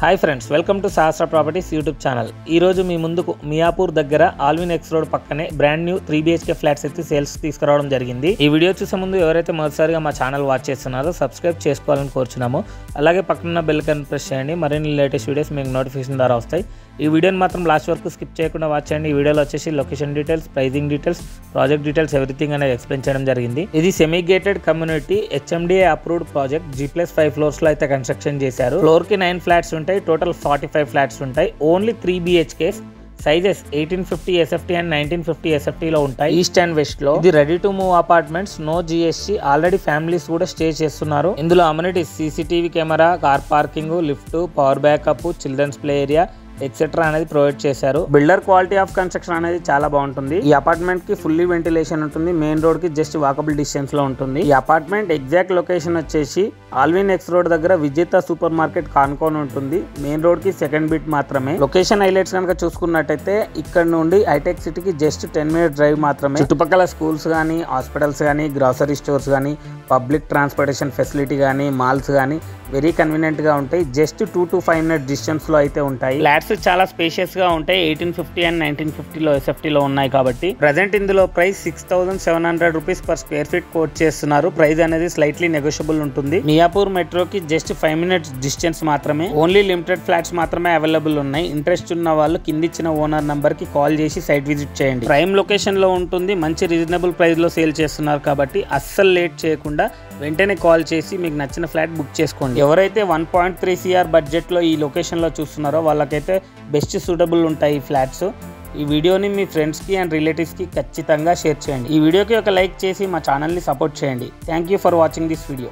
Hi friends, welcome to Sahasra properties YouTube channel. ఈ రోజు మీ ముందుకు మియాపూర్ దగ్గర ఆల్విన్ ఎక్స్ రోడ్ పక్కనే బ్రాండ్ న్యూ 3 BHK ఫ్లాట్స్ అయితే సేల్స్ తీసుకురావడం జరిగింది. ఈ వీడియో చూసే ముందు ఎవరైతే మొదటిసారిగా మా ఛానల్ వాచ్ చేస్తున్నారో సబ్స్క్రైబ్ చేసుకోవాలని కోరుచున్నాము. అలాగే పక్కన బెల్ ఐకాన్ ప్రెస్ చేయండి. మరిన్ని లేటెస్ట్ వీడియోస్ మీకు నోటిఫికేషన్ ద్వారా వస్తాయి. ఈ వీడియోని మాత్రం లాస్ట్ వరకు స్కిప్ చేయకుండా వాచ్ చేయండి. ఈ వీడియోలో వచ్చేసి location details, pricing details, project details everything అనేది ఎక్స్ప్లెయిన్ చేయడం జరిగింది. ఇది semi gated community HMDA approved project. G+5 floors లో అయితే కన్స్ట్రక్షన్ చేశారు. ఫ్లోర్ కి 9 ఫ్లాట్స్ ఉంటాయి. టోటల్ 45 ఫ్లాట్స్ ఉంటాయి. Only 3 BHKs. Sizes 1850 SFT and 1950 SFT లో ఉంటాయి. ఈస్ట్ అండ్ వెస్ట్ లో ఇది ready to move apartments. No GST. Already families కూడా స్టే చేస్తున్నారు. ఇందులో amenities CCTV camera, car parking, lift, power backup, children's play area etcetera అనేది provide చేశారు. Builder quality of construction అనేది చాలా బాగుంటుంది. ఈ అపార్ట్మెంట్ కి ఫుల్లీ వెంటిలేషన్ ఉంటుంది. మెయిన్ రోడ్ కి జస్ట్ వాకబుల్ డిస్టెన్స్ లో ఉంటుంది. ఈ అపార్ట్మెంట్ ఎగ్జాక్ట్ లొకేషన్ వచ్చేసి ఆల్విన్ ఎక్స్ రోడ్ దగ్గర విజేత సూపర్ మార్కెట్ కానుకొని ఉంటుంది. మెయిన్ రోడ్ కి సెకండ్ బిట్ మాత్రమే. లొకేషన్ హైలైట్స్ కనుక చూసుకున్నట్టయితే ఇక్కడ నుండి హైటెక్ సిటీకి జస్ట్ 10 minute డ్రైవ్ మాత్రమే. చుట్టుపక్కల స్కూల్స్ గానీ, హాస్పిటల్స్ గానీ, గ్రాసరీ స్టోర్స్ గానీ, పబ్లిక్ ట్రాన్స్పోర్టేషన్ ఫెసిలిటీ గానీ, మాల్స్ గానీ వెరీ కన్వీనియంట్ గా ఉంటాయి. జస్ట్ 2 to 5 minute డిస్టెన్స్ లో అయితే ఉంటాయి. ఫ్లాట్స్ చాలా స్పేషియస్ గా ఉంటాయి. 1850 అండ్ 1950 లో SFT లో ఉన్నాయి కాబట్టి ప్రెసెంట్ ఇందులో price 6700 rupees per square feet quote చేస్తున్నారు. ప్రైస్ అనేది స్లైట్లీ నెగోషియబుల్ ఉంటుంది. మియాపూర్ మెట్రోకి జస్ట్ 5 minutes డిస్టెన్స్ మాత్రమే. ఓన్లీ లిమిటెడ్ ఫ్లాట్స్ మాత్రమే అవైలబుల్ ఉన్నాయి. ఇంట్రెస్ట్ ఉన్న వాళ్ళు కిందిచ్చిన ఓనర్ నంబర్ కి కాల్ చేసి సైట్ విజిట్ చేయండి. ప్రైమ్ లొకేషన్ లో ఉంటుంది. మంచి రీజనబుల్ ప్రైస్ లో సేల్ చేస్తున్నారు కాబట్టి అస్సలు లేట్ చేయకుండా వెంటనే కాల్ చేసి మీకు నచ్చిన ఫ్లాట్ బుక్ చేసుకోండి. ఎవరైతే 1.3 CR బడ్జెట్ లో ఈ లొకేషన్ లో చూస్తున్నారో వాళ్ళకైతే బెస్ట్ సూటబుల్ ఉంటాయి ఈ ఫ్లాట్స్. ఈ వీడియోని మీ ఫ్రెండ్స్ కి అండ్ రిలేటివ్స్ కి ఖచ్చితంగా షేర్ చేయండి. ఈ వీడియోకి ఒక లైక్ చేసి మా ఛానల్ ని సపోర్ట్ చేయండి. Thank you for watching this video.